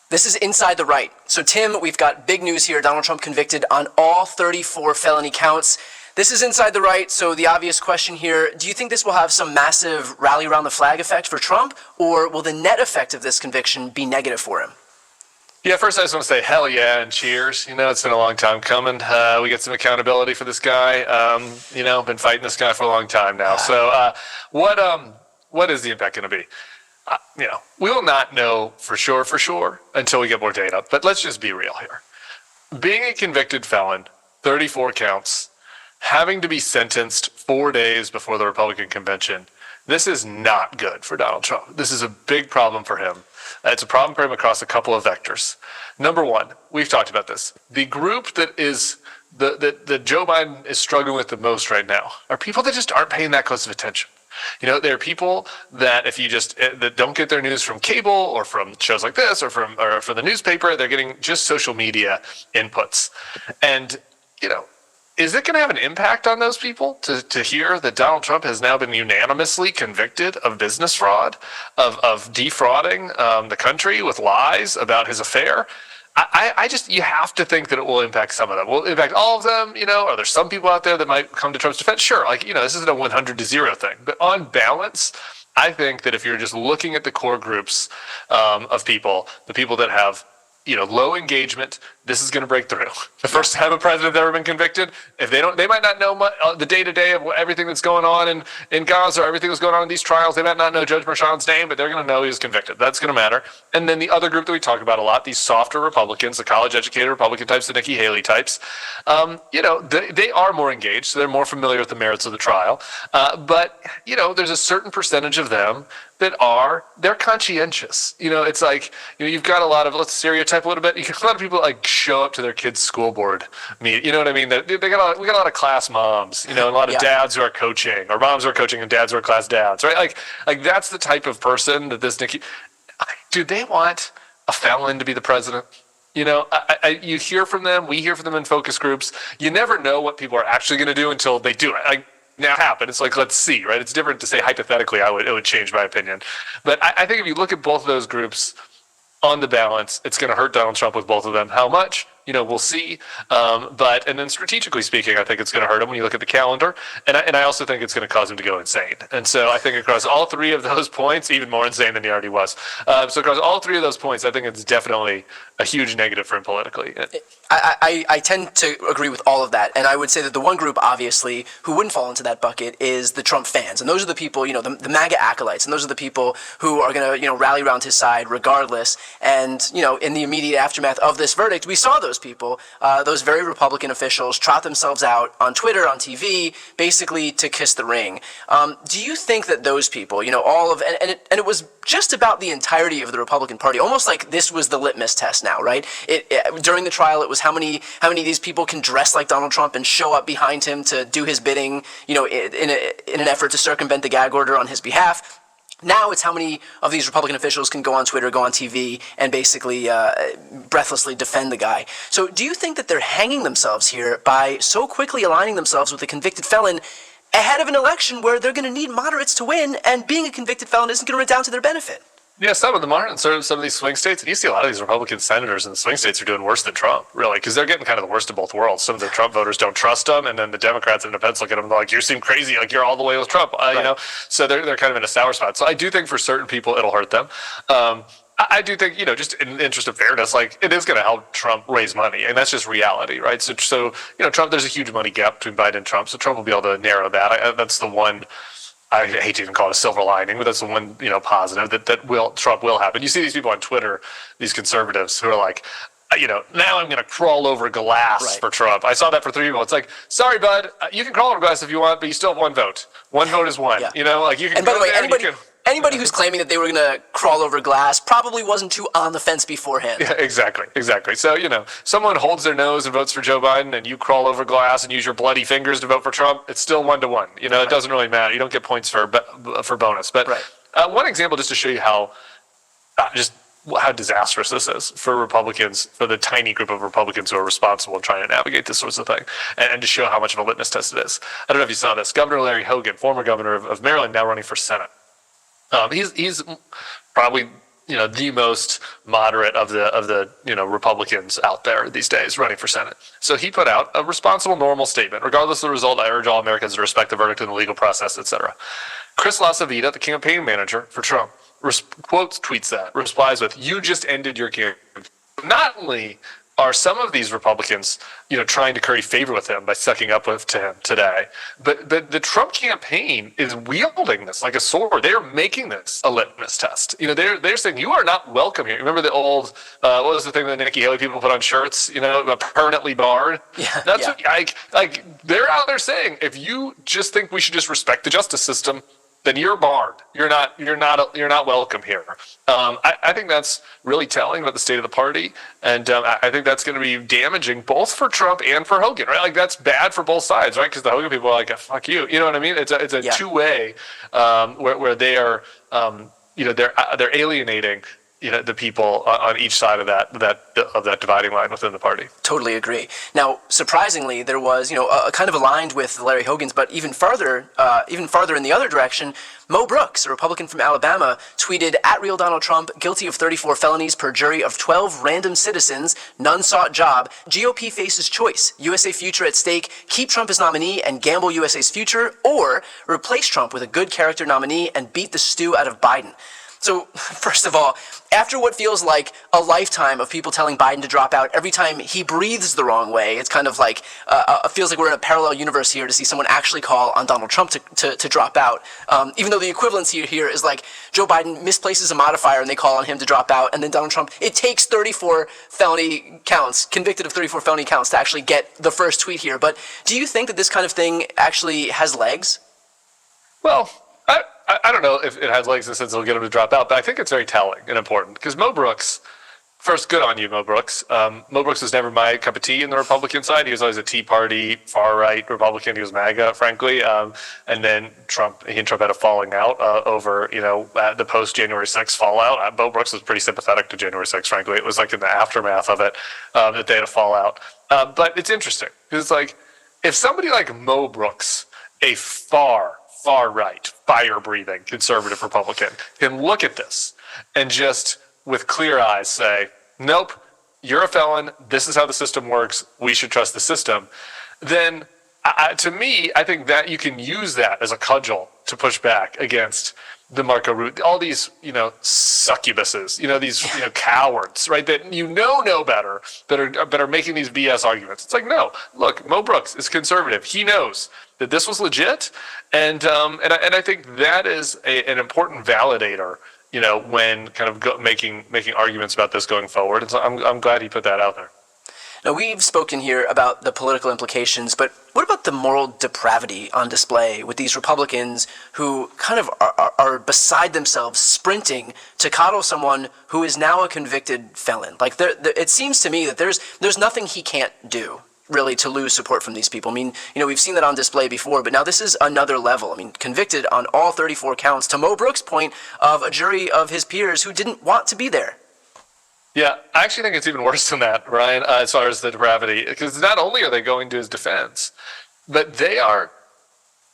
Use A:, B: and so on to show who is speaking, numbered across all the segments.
A: This is Inside the Right. So, Tim, we've got big news here. Donald Trump convicted on all 34 felony counts. This is Inside the Right, so the obvious question here, do you think this will have some massive rally around the flag effect for Trump, or will the net effect of this conviction be negative for him?
B: Yeah, first I just want to say hell yeah and cheers. It's been a long time coming. We get some accountability for this guy. Been fighting this guy for a long time now. So what is the impact going to be? We will not know for sure until we get more data. But let's just be real here. Being a convicted felon, 34 counts, having to be sentenced 4 days before the Republican convention, this is not good for Donald Trump. This is a big problem for him. It's a problem for him across a couple of vectors. Number one, we've talked about this. The group that Joe Biden is struggling with the most right now are people that just aren't paying that close of attention. There are people that that don't get their news from cable or from shows like this or from the newspaper. They're getting just social media inputs. And, is it going to have an impact on those people to hear that Donald Trump has now been unanimously convicted of business fraud, of defrauding the country with lies about his affair? You have to think that it will impact some of them. Will it impact all of them? Are there some people out there that might come to Trump's defense? Sure. This isn't a 100-0 thing. But on balance, I think that if you're just looking at the core groups of people, the people that have low engagement, this is going to break through. The first time a president's ever been convicted, if they might not know the day-to-day of everything that's going on in Gaza, or everything that's going on in these trials. They might not know Judge Merchan's name, but they're going to know he was convicted. That's going to matter. And then the other group that we talk about a lot, these softer Republicans, the college-educated Republican types, the Nikki Haley types, they are more engaged, so they're more familiar with the merits of the trial. But there's a certain percentage of them they're conscientious. It's like, you've got a lot of, let's stereotype a little bit. You get a lot of people show up to their kids' school board meet. You know what I mean? We got a lot of class moms, and a lot of dads who are coaching, or moms who are coaching and dads who are class dads, right? Like that's the type of person that this Nikki, do they want a felon to be the president? You hear from them, we hear from them in focus groups. You never know what people are actually going to do until they do it. Now happen. It's let's see, right? It's different to say hypothetically. It would change my opinion, but I think if you look at both of those groups, on the balance, it's going to hurt Donald Trump with both of them. How much? We'll see. And then strategically speaking, I think it's going to hurt him when you look at the calendar. And I also think it's going to cause him to go insane. And so I think across all three of those points, even more insane than he already was. So across all three of those points, I think it's definitely a huge negative for him politically.
A: I tend to agree with all of that. And I would say that the one group, obviously, who wouldn't fall into that bucket is the Trump fans. And those are the people, the MAGA acolytes. And those are the people who are going to, rally around his side regardless. And, in the immediate aftermath of this verdict, we saw those people, those very Republican officials, trot themselves out on Twitter, on TV, basically to kiss the ring. Do you think that those people, all of, and it was just about the entirety of the Republican Party, almost like this was the litmus test now, right? During the trial, it was how many of these people can dress like Donald Trump and show up behind him to do his bidding, in an effort to circumvent the gag order on his behalf. Now it's how many of these Republican officials can go on Twitter, go on TV, and basically breathlessly defend the guy. So do you think that they're hanging themselves here by so quickly aligning themselves with a convicted felon ahead of an election where they're going to need moderates to win, and being a convicted felon isn't going to redound to their benefit?
B: Yeah, some of them are in some of these swing states. And you see a lot of these Republican senators in the swing states are doing worse than Trump, really, because they're getting kind of the worst of both worlds. Some of the Trump voters don't trust him, and then the Democrats and independents look at him like, you seem crazy, like you're all the way with Trump, right. So they're kind of in a sour spot. So I do think for certain people it'll hurt them. I do think, just in the interest of fairness, it is going to help Trump raise money, and that's just reality, right? So Trump, there's a huge money gap between Biden and Trump, so Trump will be able to narrow that. That's the one. I hate to even call it a silver lining, but that's the one, positive that Trump will happen. You see these people on Twitter, these conservatives who are like, now I'm going to crawl over glass for Trump. I saw that for 3 people. It's like, sorry, bud, you can crawl over glass if you want, but you still have one vote. One vote is one.
A: Yeah.
B: You can.
A: And by the way, anybody who's claiming that they were going to crawl over glass probably wasn't too on the fence beforehand.
B: Yeah, exactly. So, someone holds their nose and votes for Joe Biden, and you crawl over glass and use your bloody fingers to vote for Trump, it's still 1-1. It doesn't really matter. You don't get points for bonus. But one example just to show you how disastrous this is for Republicans, for the tiny group of Republicans who are responsible in trying to navigate this sorts of thing, and to show how much of a litmus test it is. I don't know if you saw this. Governor Larry Hogan, former governor of Maryland, now running for Senate. He's probably the most moderate of the Republicans out there these days running for Senate. So he put out a responsible, normal statement. Regardless of the result, I urge all Americans to respect the verdict in the legal process, etc. Chris LaCivita, the campaign manager for Trump, tweets that, replies with, "You just ended your campaign." Not only are some of these Republicans, trying to curry favor with him by sucking up to him today, but the Trump campaign is wielding this like a sword. They're making this a litmus test. They're saying you are not welcome here. Remember the old what was the thing that Nikki Haley people put on shirts? Permanently barred.
A: Yeah,
B: That's
A: yeah.
B: what they're out there saying. If you just think we should just respect the justice system, then you're barred. You're not welcome here. I think that's really telling about the state of the party, and I think that's going to be damaging both for Trump and for Hogan, right? Like that's bad for both sides, right? Because the Hogan people are like, "Fuck you," you know what I mean? It's a
A: Yeah.
B: two-way where they are, they're alienating the people on each side of that dividing line within the party.
A: Totally agree. Now, surprisingly, there was, kind of aligned with Larry Hogan's, but even farther in the other direction, Mo Brooks, a Republican from Alabama, tweeted, "At Real Donald Trump, guilty of 34 felonies per jury of 12 random citizens, none sought job. GOP faces choice. USA future at stake. Keep Trump as nominee and gamble USA's future, or replace Trump with a good character nominee and beat the stew out of Biden." So, first of all, after what feels like a lifetime of people telling Biden to drop out every time he breathes the wrong way, it's kind of like, it feels like we're in a parallel universe here to see someone actually call on Donald Trump to drop out. Even though the equivalency here is like Joe Biden misplaces a modifier and they call on him to drop out, and then Donald Trump, it takes 34 felony counts, convicted of 34 felony counts, to actually get the first tweet here. But do you think that this kind of thing actually has legs?
B: Well, I don't know if it has legs in the sense it'll get him to drop out, but I think it's very telling and important because Mo Brooks, first, good on you, Mo Brooks. Mo Brooks was never my cup of tea in the Republican side. He was always a Tea Party, far-right Republican. He was MAGA, frankly. And then he and Trump had a falling out over, the post-January 6th fallout. Mo Brooks was pretty sympathetic to January 6th, frankly. It was like in the aftermath of it that they had a fallout. But it's interesting because it's like if somebody like Mo Brooks, a far-right, fire-breathing conservative Republican, can look at this and just with clear eyes say, nope, you're a felon, this is how the system works, we should trust the system, then to me, I think that you can use that as a cudgel to push back against the Marco Rubio, all these, succubuses, these, cowards, right, that know better, that are making these BS arguments. It's like, no, look, Mo Brooks is conservative. He knows that this was legit, and I think that is an important validator, when kind of making arguments about this going forward. And so I'm glad he put that out there.
A: Now, we've spoken here about the political implications, but what about the moral depravity on display with these Republicans who kind of are beside themselves, sprinting to coddle someone who is now a convicted felon? Like, it seems to me that there's nothing he can't do, really, to lose support from these people. I mean, we've seen that on display before, but now this is another level. I mean, convicted on all 34 counts, to Mo Brooks' point, of a jury of his peers who didn't want to be there.
B: Yeah, I actually think it's even worse than that, Ryan, as far as the depravity, because not only are they going to his defense, but they are,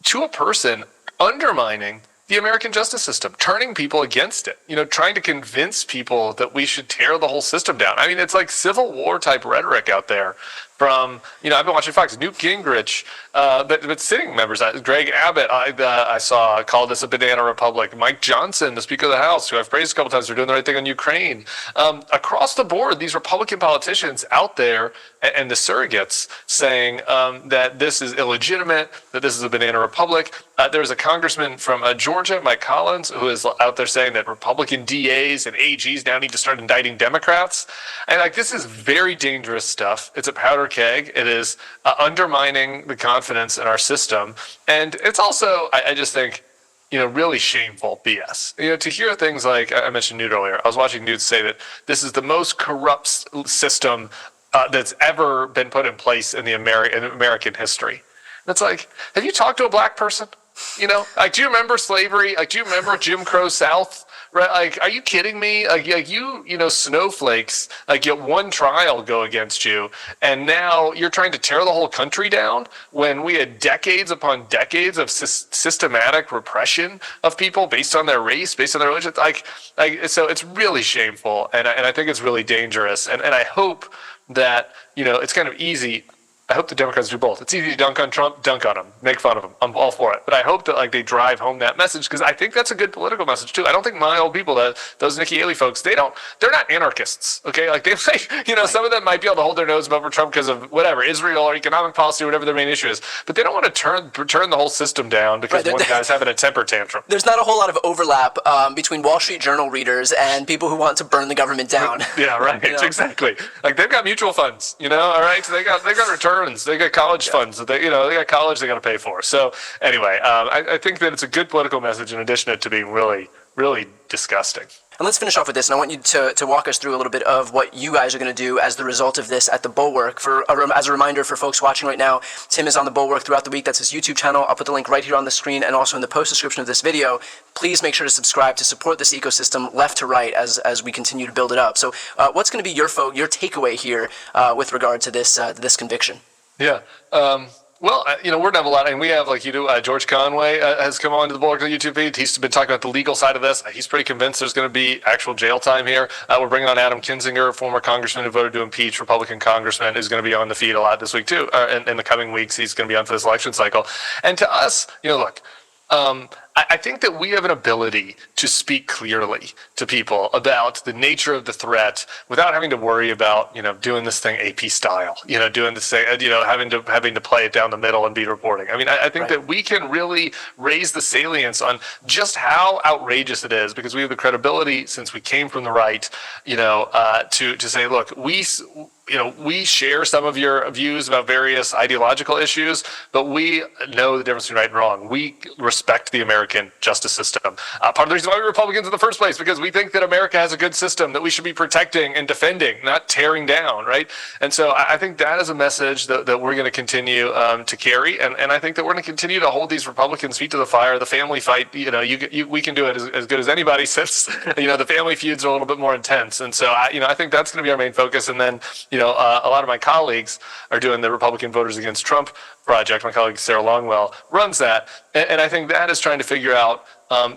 B: to a person, undermining the American justice system, turning people against it, trying to convince people that we should tear the whole system down. I mean, it's like Civil War type rhetoric out there from, I've been watching Fox, Newt Gingrich, but sitting members, Greg Abbott, I saw called this a banana republic. Mike Johnson, the Speaker of the House, who I've praised a couple times for doing the right thing on Ukraine. Across the board, these Republican politicians out there and the surrogates saying that this is illegitimate, that this is a banana republic. There's a congressman from Georgia, Mike Collins, who is out there saying that Republican DAs and AGs now need to start indicting Democrats. And this is very dangerous stuff. It's a powder keg. It is undermining the confidence in our system. And it's also, I just think, really shameful BS. To hear things like, I mentioned Newt earlier. I was watching Newt say that this is the most corrupt system that's ever been put in place in American history. And it's like, have you talked to a black person? Do you remember slavery? Do you remember Jim Crow South? right? Like, are you kidding me? Like you know, snowflakes, like get one trial go against you, and now you're trying to tear the whole country down when we had decades upon decades of systematic repression of people based on their race, based on their religion. So it's really shameful, and I think it's really dangerous, and I hope that, you know, it's kind of easy. I hope the Democrats do both. It's easy to dunk on Trump, dunk on him, make fun of him. I'm all for it. But I hope that like they drive home that message, because I think that's a good political message too. I don't think my old people, those Nikki Haley folks, they're not anarchists. Okay, like they you know, some of them might be able to hold their nose above Trump because of whatever, Israel or economic policy or whatever their main issue is. But they don't want to turn the whole system down because one guy's having a temper tantrum.
A: There's not a whole lot of overlap between Wall Street Journal readers and people who want to burn the government down.
B: Yeah, right. You know? Exactly. Like they've got mutual funds, you know. All right, so they got returns. They got college funds that they got college they got to pay for. So anyway, I think that it's a good political message in addition to being really, really disgusting.
A: And let's finish off with this, and I want you to walk us through a little bit of what you guys are going to do as the result of this at the Bulwark. As a reminder for folks watching right now, Tim is on the Bulwark throughout the week. That's his YouTube channel. I'll put the link right here on the screen and also in the post description of this video. Please make sure to subscribe to support this ecosystem left to right as we continue to build it up. So what's going to be your takeaway here with regard to this conviction?
B: Yeah. Well, you know, we're going to have a lot, and we have, like you do, George Conway has come on to the Bulwark YouTube feed. He's been talking about the legal side of this. He's pretty convinced there's going to be actual jail time here. We're bringing on Adam Kinzinger, former congressman who voted to impeach Republican congressman, who's going to be on the feed a lot this week, too. In the coming weeks, he's going to be on for this election cycle. And to us, you know, look, I think that we have an ability to speak clearly to people about the nature of the threat without having to worry about, you know, doing this thing AP style, you know, doing this thing, you know, having to play it down the middle and be reporting. I mean, I think that we can really raise the salience on just how outrageous it is, because we have the credibility, since we came from the right, you know, to say, look, we share some of your views about various ideological issues, but we know the difference between right and wrong. We respect the American justice system. Part of the reason why we're Republicans in the first place, because we think that America has a good system that we should be protecting and defending, not tearing down, right? And so I think that is a message that we're going to continue to carry, and I think that we're going to continue to hold these Republicans' feet to the fire. The family fight, you know, we can do it as good as anybody, since, you know, the family feuds are a little bit more intense. And so, I think that's going to be our main focus. And then, you know, a lot of my colleagues are doing the Republican Voters Against Trump project. My colleague Sarah Longwell runs that, and I think that is trying to figure out.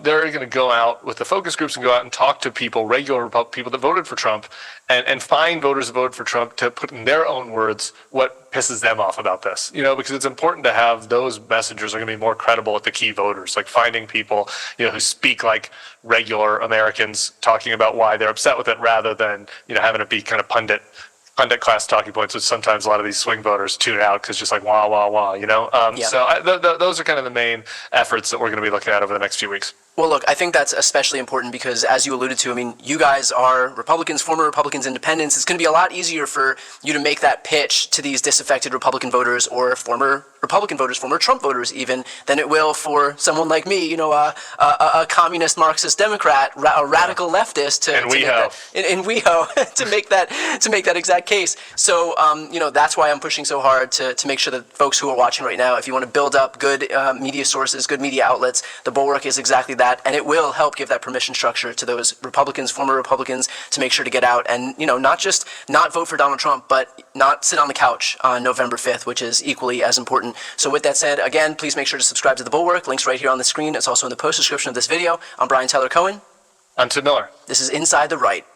B: They're going to go out with the focus groups and go out and talk to people, regular people that voted for Trump, and find voters that voted for Trump to put in their own words what pisses them off about this. You know, because it's important to have those messengers are going to be more credible at the key voters, like finding people, you know, who speak like regular Americans, talking about why they're upset with it, rather than, you know, having it be kind of pundit class talking points, which sometimes a lot of these swing voters tune out because just like wah wah wah, you know. So those are kind of the main efforts that we're going to be looking at over the next few weeks.
A: Well, look, I think that's especially important because, as you alluded to, I mean, you guys are Republicans, former Republicans, independents. It's going to be a lot easier for you to make that pitch to these disaffected Republican voters or former Republican voters, former Trump voters even, than it will for someone like me, you know, a communist Marxist Democrat, a radical leftist to make that exact case. So, you know, that's why I'm pushing so hard to make sure that folks who are watching right now, if you want to build up good media sources, good media outlets, the Bulwark is exactly that, and it will help give that permission structure to those Republicans, former Republicans, to make sure to get out and, you know, not just not vote for Donald Trump, but not sit on the couch on November 5th, which is equally as important. So with that said, again, please make sure to subscribe to the Bulwark. Links right here on the screen. It's also in the post description of this video. I'm Brian Tyler Cohen.
B: I'm Tim Miller.
A: This is Inside the Right.